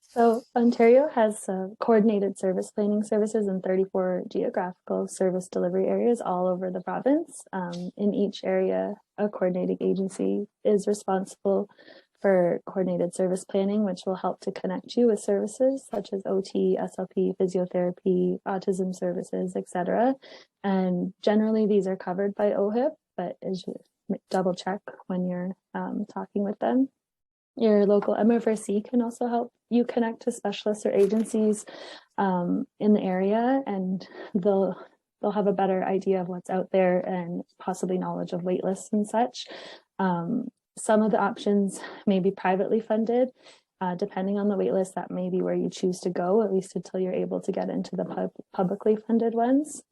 So Ontario has coordinated service planning services in 34 geographical service delivery areas all over the province. In each area, a coordinating agency is responsible for coordinated service planning, which will help to connect you with services such as OT, SLP, physiotherapy, autism services, etc. And generally these are covered by OHIP, but as you double check when you're talking with them. Your local MFRC can also help you connect to specialists or agencies in the area, and they'll have a better idea of what's out there and possibly knowledge of waitlists and such. Some of the options may be privately funded. Depending on the waitlist, that may be where you choose to go, at least until you're able to get into the publicly funded ones.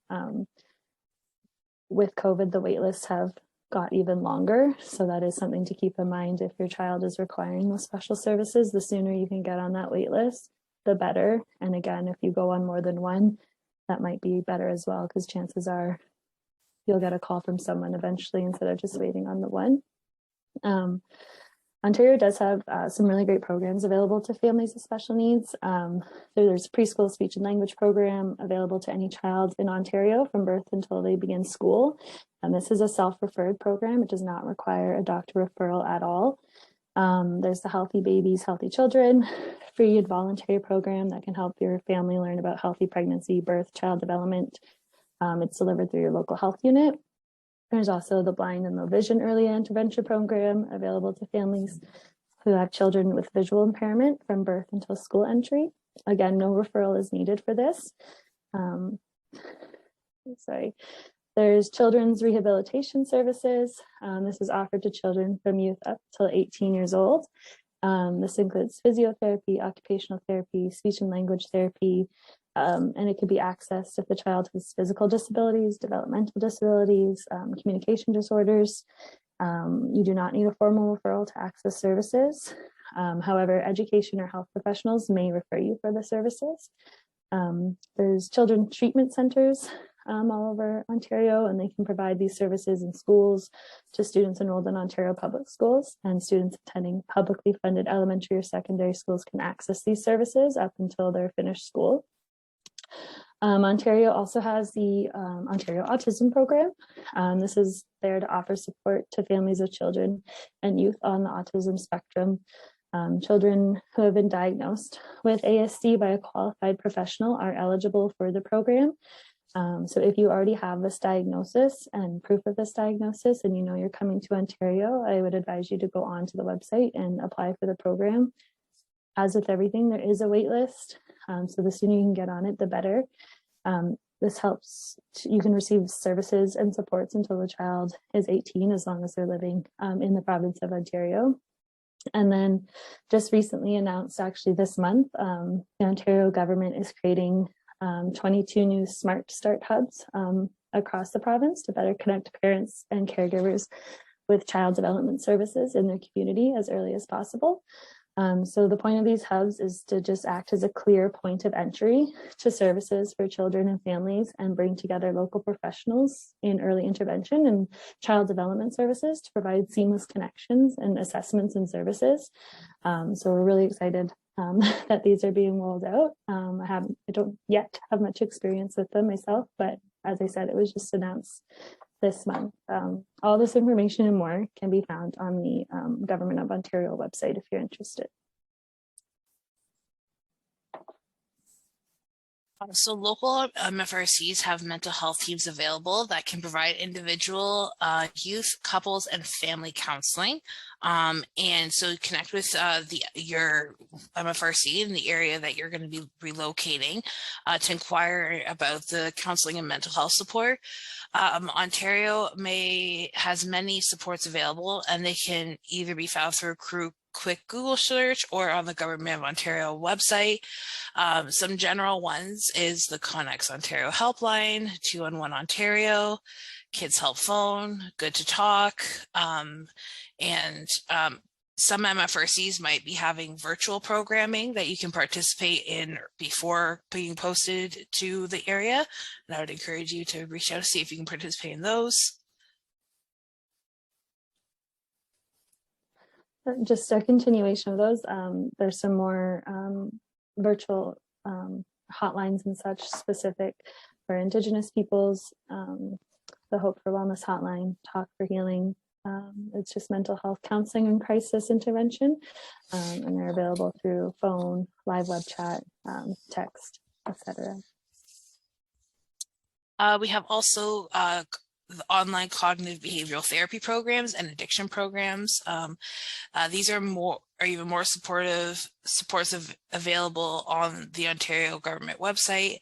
With COVID, the waitlists have got even longer. So that is something to keep in mind. If your child is requiring those special services, the sooner you can get on that wait list, the better. And again, if you go on more than one, that might be better as well, because chances are you'll get a call from someone eventually instead of just waiting on the one. Ontario does have some really great programs available to families with special needs. There's preschool speech and language program available to any child in Ontario from birth until they begin school. And this is a self-referred program. It does not require a doctor referral at all. There's the Healthy Babies, Healthy Children, free and voluntary program that can help your family learn about healthy pregnancy, birth, child development. It's delivered through your local health unit. There's also the Blind and Low Vision Early Intervention Program available to families who have children with visual impairment from birth until school entry. Again, no referral is needed for this. There's children's rehabilitation services. This is offered to children from youth up till 18 years old. This includes physiotherapy, occupational therapy, speech and language therapy, and it can be accessed if the child has physical disabilities, developmental disabilities, communication disorders. You do not need a formal referral to access services. However, education or health professionals may refer you for the services. There's children treatment centers all over Ontario, and they can provide these services in schools to students enrolled in Ontario public schools, and students attending publicly funded elementary or secondary schools can access these services up until they're finished school. Ontario also has the Ontario Autism Program. This is there to offer support to families of children and youth on the autism spectrum. Children who have been diagnosed with ASD by a qualified professional are eligible for the program. So if you already have this diagnosis and proof of this diagnosis and you know you're coming to Ontario, I would advise you to go onto the website and apply for the program. As with everything, there is a wait list. So the sooner you can get on it, the better. This helps, you can receive services and supports until the child is 18, as long as they're living in the province of Ontario. And then just recently announced, actually this month, the Ontario government is creating 22 new Smart Start hubs across the province to better connect parents and caregivers with child development services in their community as early as possible. So the point of these hubs is to just act as a clear point of entry to services for children and families and bring together local professionals in early intervention and child development services to provide seamless connections and assessments and services. So we're really excited that these are being rolled out. I don't yet have much experience with them myself, but as I said, it was just announced this month. All this information and more can be found on the Government of Ontario website if you're interested. So local MFRCs have mental health teams available that can provide individual, youth, couples, and family counseling. And so connect with your MFRC in the area that you're going to be relocating to inquire about the counseling and mental health support. Ontario has many supports available, and they can either be found through a quick Google search or on the Government of Ontario website. Some general ones is the Connex Ontario Helpline, 211 Ontario, Kids Help Phone, Good to Talk, and some MFRCs might be having virtual programming that you can participate in before being posted to the area. And I would encourage you to reach out to see if you can participate in those. Just a continuation of those. There's some more virtual hotlines and such specific for Indigenous peoples. The Hope for Wellness hotline, Talk for Healing. It's just mental health counseling and crisis intervention. And they're available through phone, live web chat, text, etc. We have also the online cognitive behavioral therapy programs and addiction programs. These are even more supports available on the Ontario government website.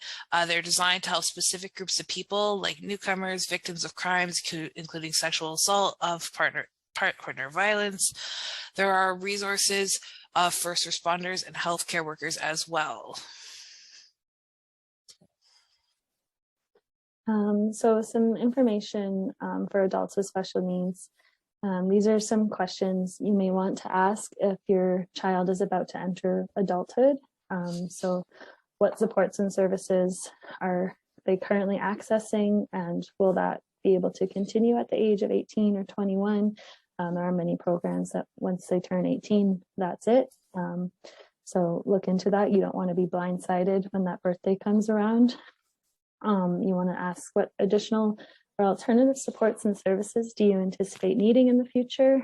They're designed to help specific groups of people like newcomers, victims of crimes, including sexual assault, of partner violence. There are resources of first responders and healthcare workers as well. So some information for adults with special needs. These are some questions you may want to ask if your child is about to enter adulthood. So what supports and services are they currently accessing, and will that be able to continue at the age of 18 or 21? There are many programs that once they turn 18, that's it. So look into that. You don't want to be blindsided when that birthday comes around. You want to ask what additional or alternative supports and services do you anticipate needing in the future?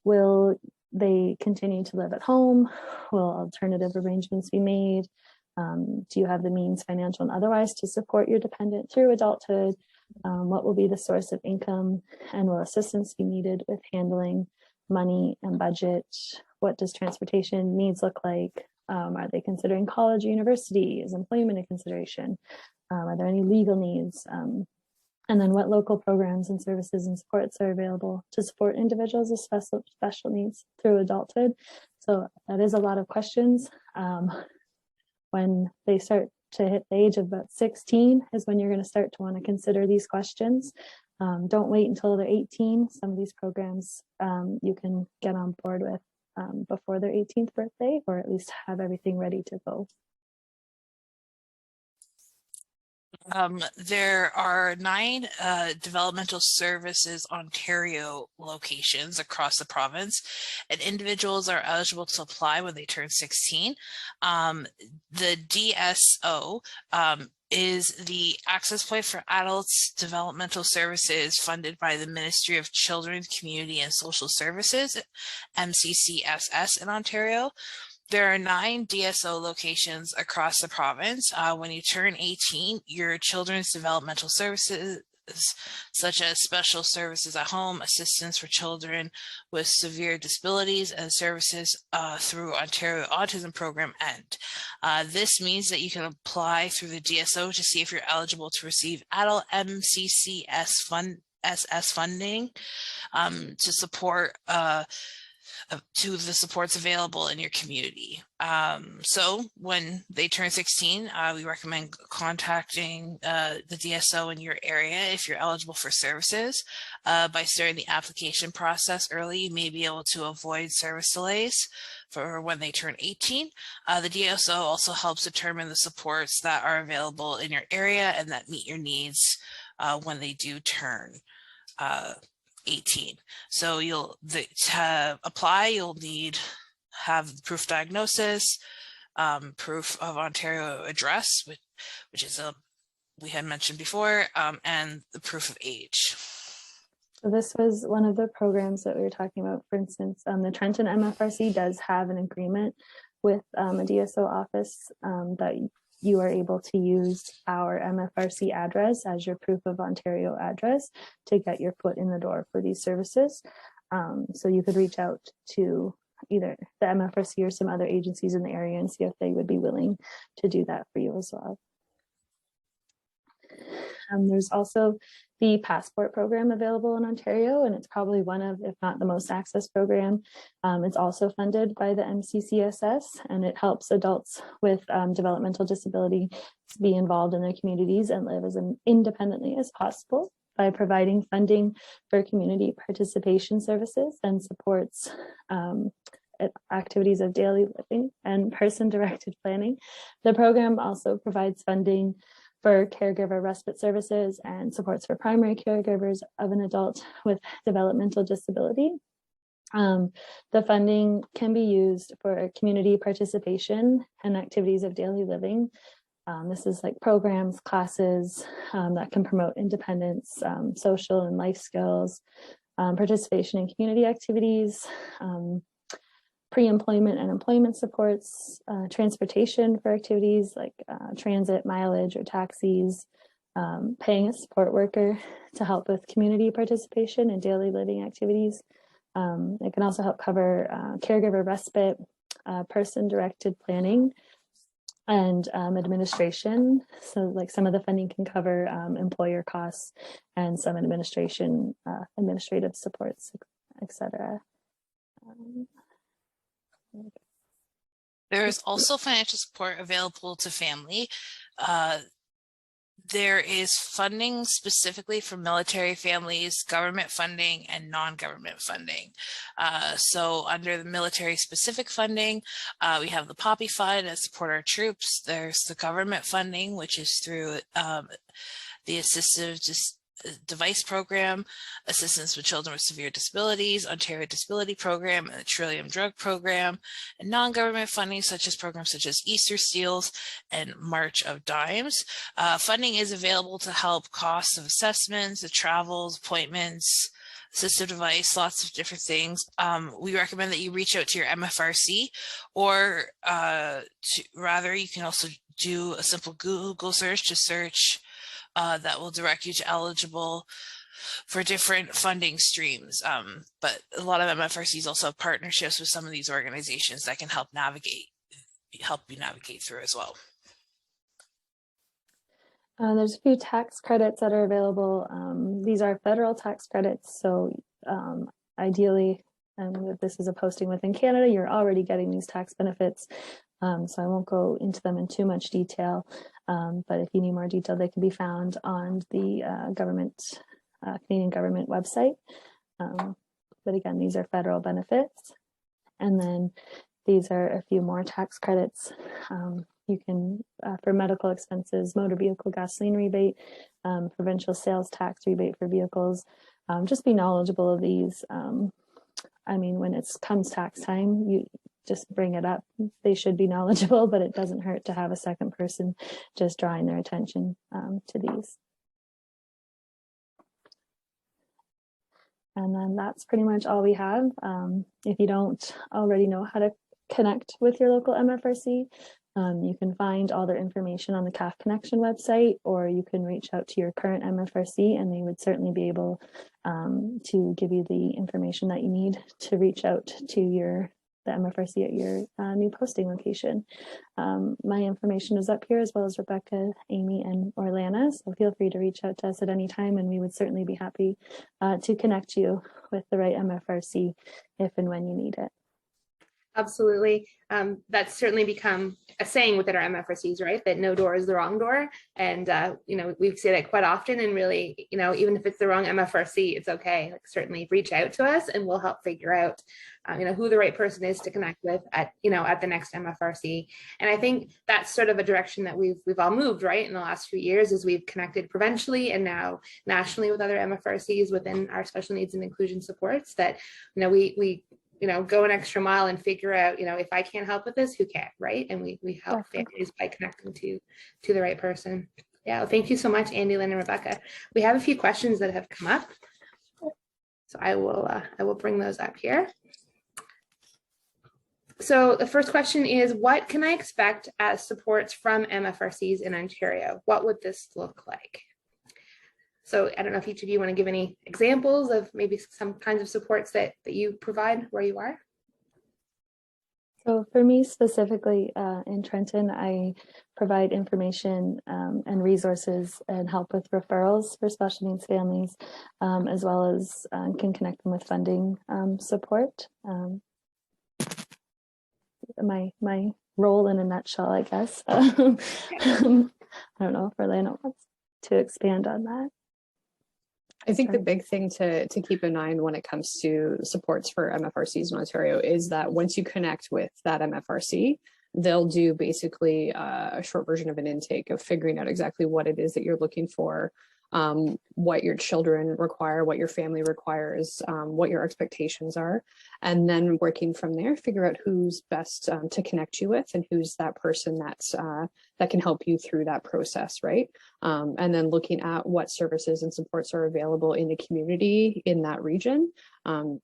Will they continue to live at home? Will alternative arrangements be made? Do you have the means, financial and otherwise, to support your dependent through adulthood? What will be the source of income, and will assistance be needed with handling money and budget? What does transportation needs look like? Are they considering college or university? Is employment a consideration? Are there any legal needs? And then what local programs and services and supports are available to support individuals with special needs through adulthood? So that is a lot of questions. When they start to hit the age of about 16 is when you're going to start to want to consider these questions. Don't wait until they're 18. Some of these programs you can get on board with before their 18th birthday, or at least have everything ready to go. There are 9 Developmental Services Ontario locations across the province, and individuals are eligible to apply when they turn 16. The DSO is the access point for adults developmental services funded by the Ministry of Children, Community and Social Services, MCCSS in Ontario. There are 9 DSO locations across the province. When you turn 18, your children's developmental services, such as special services at home, assistance for children with severe disabilities, and services through Ontario Autism Program end. This means that you can apply through the DSO to see if you're eligible to receive adult MCCS funding to support to the supports available in your community. So when they turn 16, we recommend contacting the DSO in your area if you're eligible for services. By starting the application process early, you may be able to avoid service delays for when they turn 18. The DSO also helps determine the supports that are available in your area and that meet your needs when they do turn 18. So to apply, you'll need have proof of diagnosis, proof of Ontario address, which is we had mentioned before, and the proof of age. So this was one of the programs that we were talking about. For instance, the Trenton MFRC does have an agreement with a DSO office that you are able to use our MFRC address as your proof of Ontario address to get your foot in the door for these services. So you could reach out to either the MFRC or some other agencies in the area and see if they would be willing to do that for you as well. There's also the passport program available in Ontario, and it's probably one of, if not the most access program. It's also funded by the MCCSS, and it helps adults with developmental disability be involved in their communities and live as independently as possible by providing funding for community participation services and supports activities of daily living and person-directed planning. The program also provides funding for caregiver respite services and supports for primary caregivers of an adult with developmental disability. The funding can be used for community participation and activities of daily living. This is like programs, classes that can promote independence, social and life skills, participation in community activities, pre-employment and employment supports, transportation for activities like transit, mileage, or taxis, paying a support worker to help with community participation and daily living activities. It can also help cover caregiver respite, person-directed planning, and administration. So like some of the funding can cover employer costs and some administration, administrative supports, etc. There is also financial support available to family. There is funding specifically for military families, government funding, and non-government funding. So under the military specific funding, we have the Poppy Fund to support our troops. There's the government funding, which is through the Assistive Device Program, Assistance with Children with Severe Disabilities, Ontario Disability Program, and the Trillium Drug Program, and non-government funding such as programs such as Easter Seals and March of Dimes. Funding is available to help costs of assessments, the travels, appointments, assistive device, lots of different things. We recommend that you reach out to your MFRC, or rather you can also do a simple Google search to search that will direct you to eligible for different funding streams. But a lot of MFRCs also have partnerships with some of these organizations that can help you navigate through as well. There's a few tax credits that are available. These are federal tax credits. So ideally, if this is a posting within Canada, you're already getting these tax benefits. So I won't go into them in too much detail. But if you need more detail, they can be found on the Canadian government website. But again, these are federal benefits. And then these are a few more tax credits. You can, for medical expenses, motor vehicle gasoline rebate, provincial sales tax rebate for vehicles. Just be knowledgeable of these. I mean, when it comes tax time, you just bring it up. They should be knowledgeable, but it doesn't hurt to have a second person just drawing their attention to these. And then that's pretty much all we have. If you don't already know how to connect with your local MFRC, you can find all their information on the CAF Connection website, or you can reach out to your current MFRC and they would certainly be able to give you the information that you need to reach out to the MFRC at your new posting location. My information is up here, as well as Rebecca, Amy, and Orlana, so feel free to reach out to us at any time and we would certainly be happy to connect you with the right MFRC if and when you need it. Absolutely. That's certainly become a saying within our MFRCs, right? That no door is the wrong door. And, we say that quite often, and really, even if it's the wrong MFRC, it's okay. Like, certainly reach out to us and we'll help figure out, who the right person is to connect with at the next MFRC. And I think that's sort of a direction that we've all moved, right? In the last few years, as we've connected provincially and now nationally with other MFRCs within our special needs and inclusion supports, that, we go an extra mile and figure out, if I can't help with this, who can, right? And we help families by connecting to the right person. Yeah, well, thank you so much, Andy, Lynn, and Rebecca. We have a few questions that have come up, so I will bring those up here. So the first question is, what can I expect as supports from MFRCs in Ontario? What would this look like? So I don't know if each of you want to give any examples of maybe some kinds of supports that you provide where you are. So for me specifically in Trenton, I provide information and resources and help with referrals for special needs families, as well as can connect them with funding support. My role in a nutshell, I guess. I don't know if Orlana wants to expand on that. I think the big thing to keep in mind when it comes to supports for MFRCs in Ontario is that once you connect with that MFRC, they'll do basically a short version of an intake of figuring out exactly what it is that you're looking for, what your children require, what your family requires, what your expectations are, and then working from there, figure out who's best to connect you with and who's that person that can help you through that process, right? And then looking at what services and supports are available in the community in that region.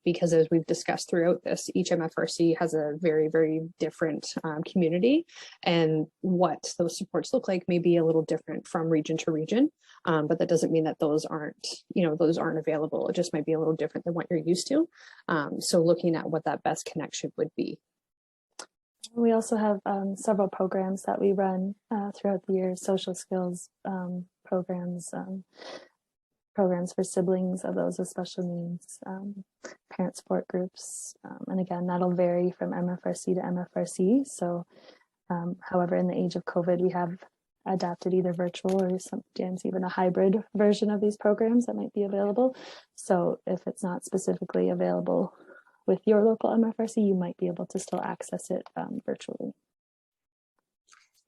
Because as we've discussed throughout this, each MFRC has a very, very different community, and what those supports look like may be a little different from region to region. But that doesn't mean that those aren't available. It just might be a little different than what you're used to. So looking at what that best connection would be. We also have several programs that we run throughout the year, social skills programs, programs for siblings of those with special needs, parent support groups. And again, that'll vary from MFRC to MFRC. So however, in the age of COVID, we have adapted either virtual or sometimes even a hybrid version of these programs that might be available. So if it's not specifically available with your local MFRC, you might be able to still access it virtually.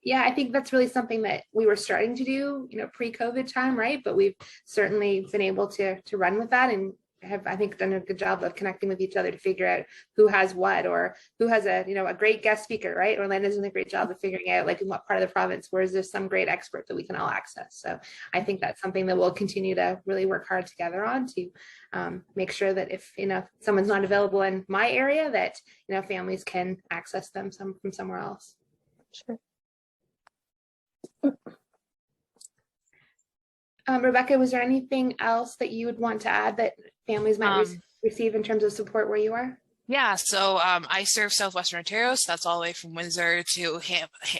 Yeah, I think that's really something that we were starting to do, pre-COVID time, right? But we've certainly been able to run with that, and have, I think, done a good job of connecting with each other to figure out who has what, or who has a great guest speaker, right? Orlando's doing a great job of figuring out like in what part of the province, where is there some great expert that we can all access. So I think that's something that we'll continue to really work hard together on to make sure that if someone's not available in my area, that families can access them from somewhere else. Sure. Rebecca, was there anything else that you would want to add that families might receive in terms of support where you are? Yeah, so I serve Southwestern Ontario, so that's all the way from Windsor to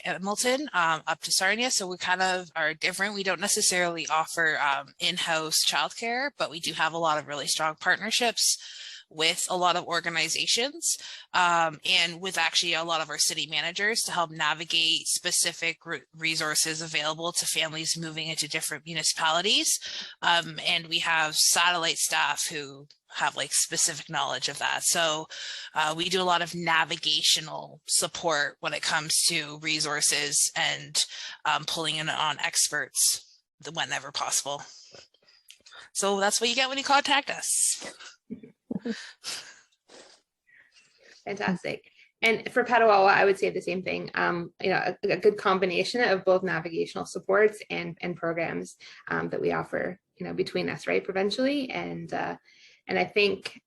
Hamilton, up to Sarnia. So we kind of are different. We don't necessarily offer in-house childcare, but we do have a lot of really strong partnerships with a lot of organizations and with actually a lot of our city managers to help navigate specific resources available to families moving into different municipalities. And we have satellite staff who have like specific knowledge of that. So we do a lot of navigational support when it comes to resources and pulling in on experts whenever possible. So that's what you get when you contact us. Fantastic. And for Petawawa, I would say the same thing. A good combination of both navigational supports and programs that we offer, between us, right, provincially. And I think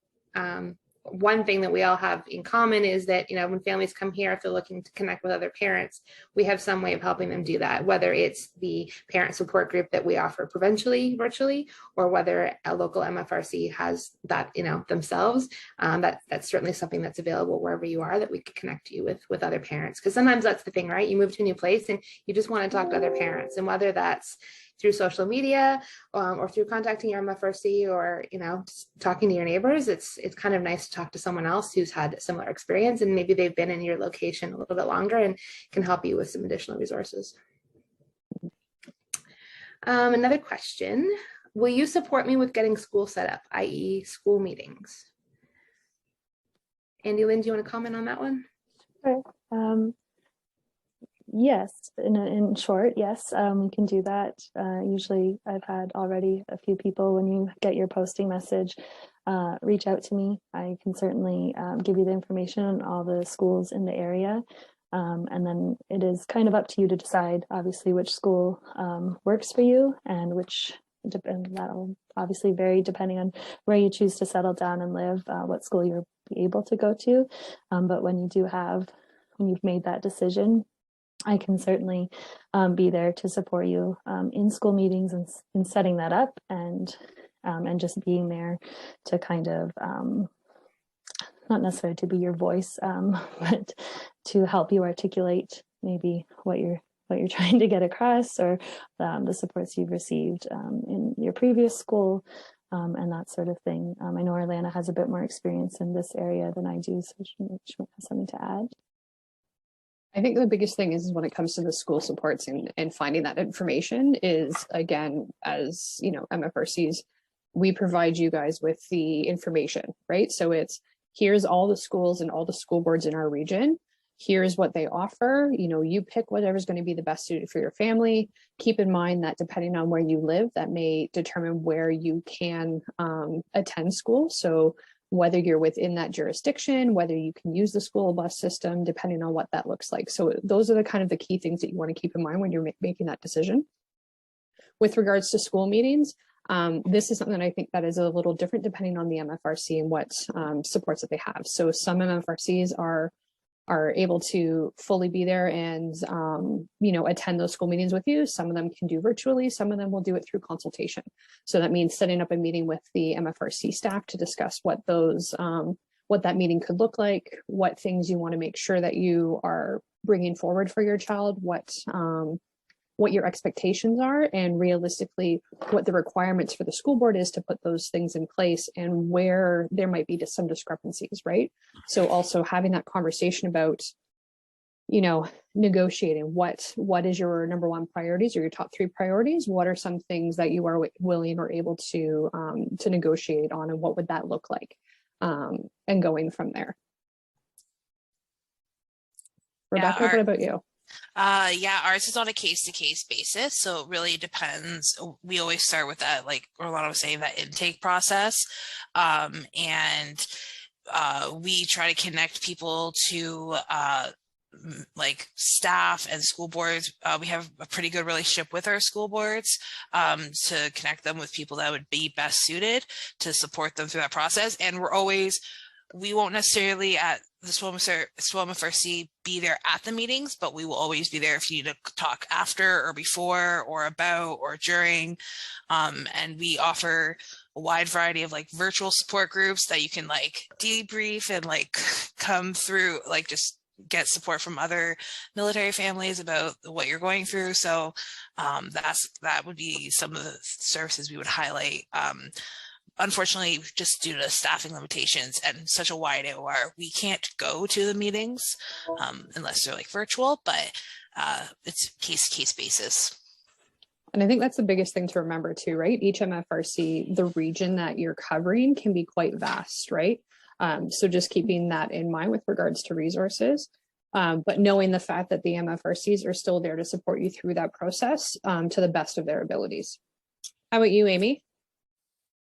one thing that we all have in common is that, when families come here, if they're looking to connect with other parents, we have some way of helping them do that, whether it's the parent support group that we offer provincially, virtually, or whether a local MFRC has that, themselves. That's certainly something that's available wherever you are, that we could connect you with other parents. Because sometimes that's the thing, right? You move to a new place and you just want to talk to other parents, and whether that's through social media or through contacting your MFRC, or just talking to your neighbors, it's kind of nice to talk to someone else who's had a similar experience, and maybe they've been in your location a little bit longer and can help you with some additional resources. Another question: will you support me with getting school set up, i.e. school meetings? Andy Lynn, do you want to comment on that one? Sure. Yes, in short, yes, we can do that. Usually I've had already a few people, when you get your posting message, reach out to me. I can certainly give you the information on all the schools in the area. And then it is kind of up to you to decide, obviously, which school works for you, and that'll obviously vary depending on where you choose to settle down and live, what school you're able to go to. But when you've made that decision, I can certainly be there to support you in school meetings and in setting that up, and just being there to kind of not necessarily to be your voice, but to help you articulate maybe what you're trying to get across, or the supports you've received in your previous school, and that sort of thing. I know Orlando has a bit more experience in this area than I do, so she might have something to add. I think the biggest thing is when it comes to the school supports and finding that information is, again, as MFRCs, we provide you guys with the information, right? So here's all the schools and all the school boards in our region. here's what they offer. You know, you pick whatever's going to be the best suited for your family. Keep in mind that depending on where you live, that may determine where you can attend school. So whether you're within that jurisdiction, whether you can use the school bus system, depending on what that looks like. So those are the kind of the key things that you want to keep in mind when you're making that decision. With regards to school meetings, this is something that I think that is a little different depending on the MFRC and what supports that they have. So some MFRCs are able to fully be there and you know, attend those school meetings with you. Some of them can do virtually, some of them will do it through consultation. So that means setting up a meeting with the MFRC staff to discuss what those what that meeting could look like, what things you want to make sure that you are bringing forward for your child, what your expectations are, and realistically what the requirements for the school board is to put those things in place, and where there might be some discrepancies, right? So also having that conversation about, you know, negotiating what is your number one priorities or your top 3 priorities. What are some things that you are willing or able to negotiate on, and what would that look like, and going from there. Rebecca, what about you? Yeah, ours is on a case-to-case basis, so it really depends. We always start with that, like Orlando was saying, that intake process, and we try to connect people to like staff and school boards. We have a pretty good relationship with our school boards to connect them with people that would be best suited to support them through that process. And we won't necessarily at the SWOMFRC be there at the meetings, but we will always be there if you need to talk after or before or about or during. And we offer a wide variety of like virtual support groups that you can like debrief and like come through, like just get support from other military families about what you're going through. So that would be some of the services we would highlight. Unfortunately, just due to staffing limitations and such a wide OR, we can't go to the meetings unless they're like virtual, but it's case-to-case basis. And I think that's the biggest thing to remember too, right? Each MFRC, the region that you're covering can be quite vast, right? So just keeping that in mind with regards to resources, but knowing the fact that the MFRCs are still there to support you through that process to the best of their abilities. How about you, Amy?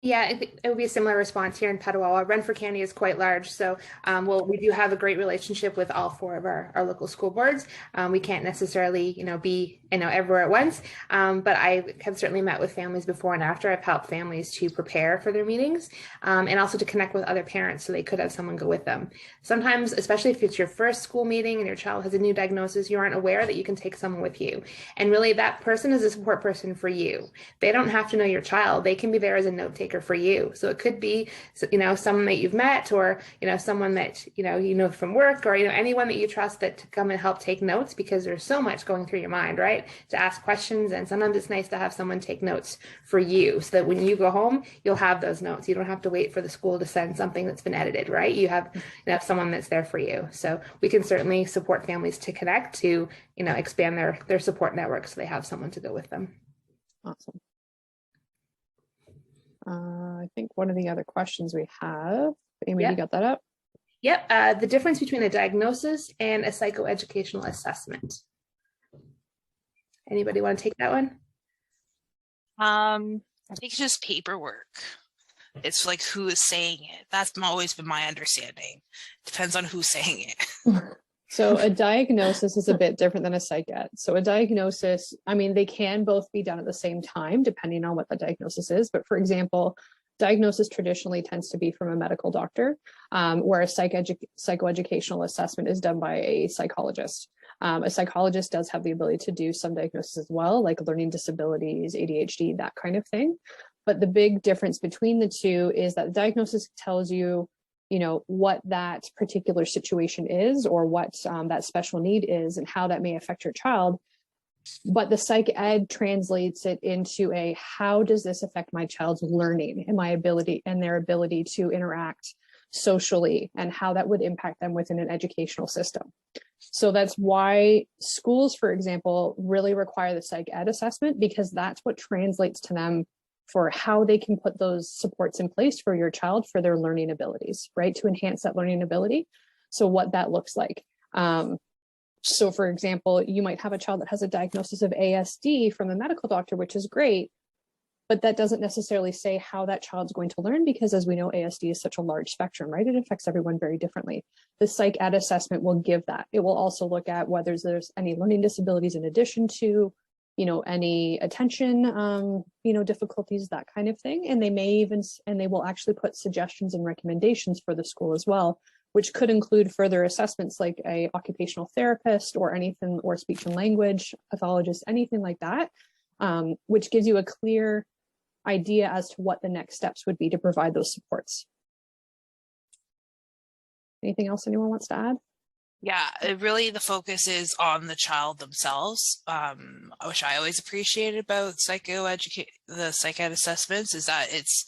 Yeah, it would be a similar response here in Petawawa. Renfrew County is quite large, so we do have a great relationship with all 4 of our local school boards. We can't necessarily, be everywhere at once, but I have certainly met with families before and after. I've helped families to prepare for their meetings and also to connect with other parents so they could have someone go with them. Sometimes, especially if it's your first school meeting and your child has a new diagnosis, you aren't aware that you can take someone with you. And really that person is a support person for you. They don't have to know your child. They can be there as a note taker for you. So it could be, someone that you've met, or, someone that, you know from work, or, anyone that you trust that to come and help take notes, because there's so much going through your mind, right? To ask questions. And sometimes it's nice to have someone take notes for you so that when you go home, you'll have those notes. You don't have to wait for the school to send something that's been edited, right? You have someone that's there for you. So we can certainly support families to connect, to, expand their support network so they have someone to go with them. Awesome. I think one of the other questions we have, Amy, you got that up? Yep. The difference between a diagnosis and a psychoeducational assessment. Anybody want to take that one? I think it's just paperwork. It's like who is saying it. That's always been my understanding. Depends on who's saying it. So a diagnosis is a bit different than a psych ed. So a diagnosis, I mean, they can both be done at the same time, depending on what the diagnosis is. But for example, diagnosis traditionally tends to be from a medical doctor, where a psychoeducational assessment is done by a psychologist. A psychologist does have the ability to do some diagnosis as well, like learning disabilities, ADHD, that kind of thing. But the big difference between the two is that the diagnosis tells you, what that particular situation is, or what that special need is, and how that may affect your child. But the psych ed translates it into how does this affect my child's learning and their ability to interact socially, and how that would impact them within an educational system. So that's why schools, for example, really require the psych ed assessment, because that's what translates to them for how they can put those supports in place for your child for their learning abilities, right? To enhance that learning ability. So what that looks like. So for example, you might have a child that has a diagnosis of ASD from a medical doctor, which is great, but that doesn't necessarily say how that child's going to learn, because as we know, ASD is such a large spectrum, right? It affects everyone very differently. The psych ed assessment will give that. It will also look at whether there's any learning disabilities in addition to, any attention, difficulties, that kind of thing. And they will actually put suggestions and recommendations for the school as well, which could include further assessments like a occupational therapist or anything, or speech and language pathologist, anything like that, which gives you a clear idea as to what the next steps would be to provide those supports. Anything else anyone wants to add? Yeah, the focus is on the child themselves, which I always appreciated about the psych ed assessments, is that it's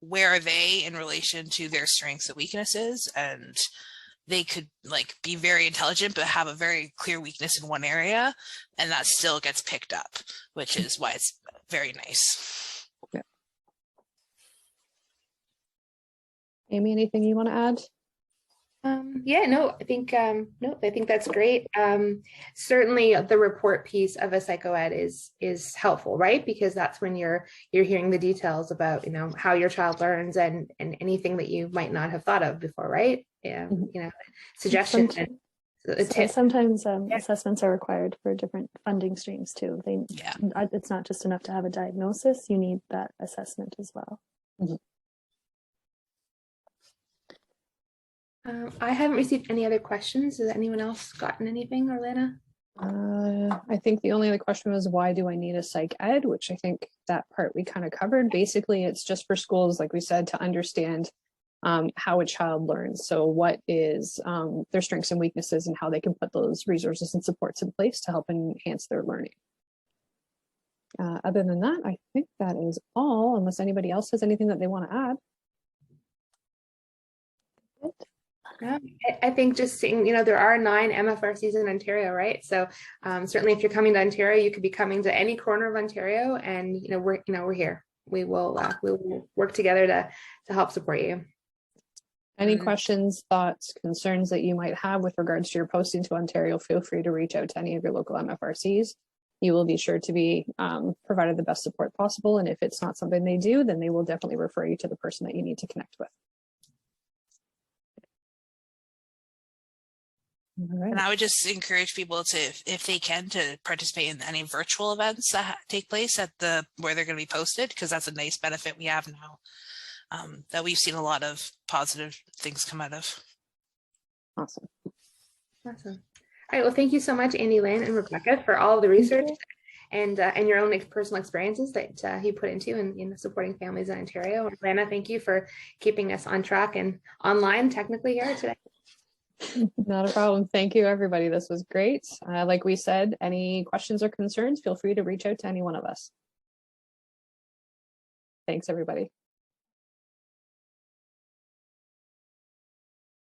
where are they in relation to their strengths and weaknesses, and they could be very intelligent but have a very clear weakness in one area, and that still gets picked up, which is why it's very nice. Yeah. Amy, anything you want to add? I think that's great. Certainly the report piece of a psychoed is helpful, right? Because that's when you're hearing the details about, how your child learns and anything that you might not have thought of before, right? Yeah, suggestions and tips. Sometimes assessments are required for different funding streams too. It's not just enough to have a diagnosis, you need that assessment as well. Mm-hmm. I haven't received any other questions. Has anyone else gotten anything, Orlana? I think the only other question was, why do I need a psych ed? Which I think that part we kind of covered. Basically, it's just for schools, like we said, to understand how a child learns. So what is their strengths and weaknesses, and how they can put those resources and supports in place to help enhance their learning. Other than that, I think that is all, unless anybody else has anything that they want to add. Yeah, I think just seeing, there are 9 MFRCs in Ontario, right? So certainly if you're coming to Ontario, you could be coming to any corner of Ontario, and we're here. We will work together to help support you. Any questions, thoughts, concerns that you might have with regards to your posting to Ontario, feel free to reach out to any of your local MFRCs. You will be sure to be provided the best support possible. And if it's not something they do, then they will definitely refer you to the person that you need to connect with. All right. And I would just encourage people to, if they can, to participate in any virtual events that take place at where they're going to be posted, because that's a nice benefit we have now that we've seen a lot of positive things come out of. Awesome. All right. Well, thank you so much, Andy Lynn and Rebecca, for all of the research and your own personal experiences that you put into in supporting families in Ontario. And Lana, thank you for keeping us on track and online technically here today. Not a problem. Thank you, everybody. This was great. Like we said, any questions or concerns, feel free to reach out to any one of us. Thanks, everybody.